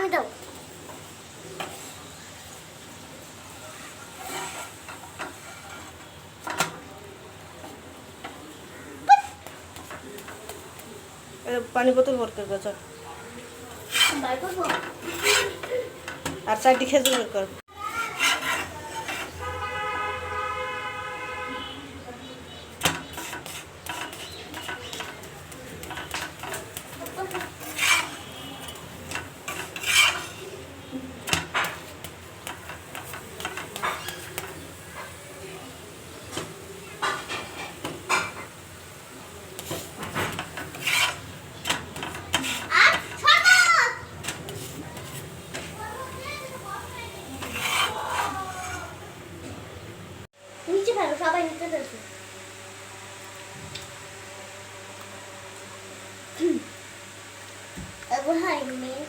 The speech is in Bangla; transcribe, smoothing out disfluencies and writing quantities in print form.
পানি দাও। পানি বোতল ভর কর চল। বার করবো। আর 4টি খেজুর বের কর। নিচে ফেলো, সবাই নিচে ফেলছে। এবার হাই মেয়ে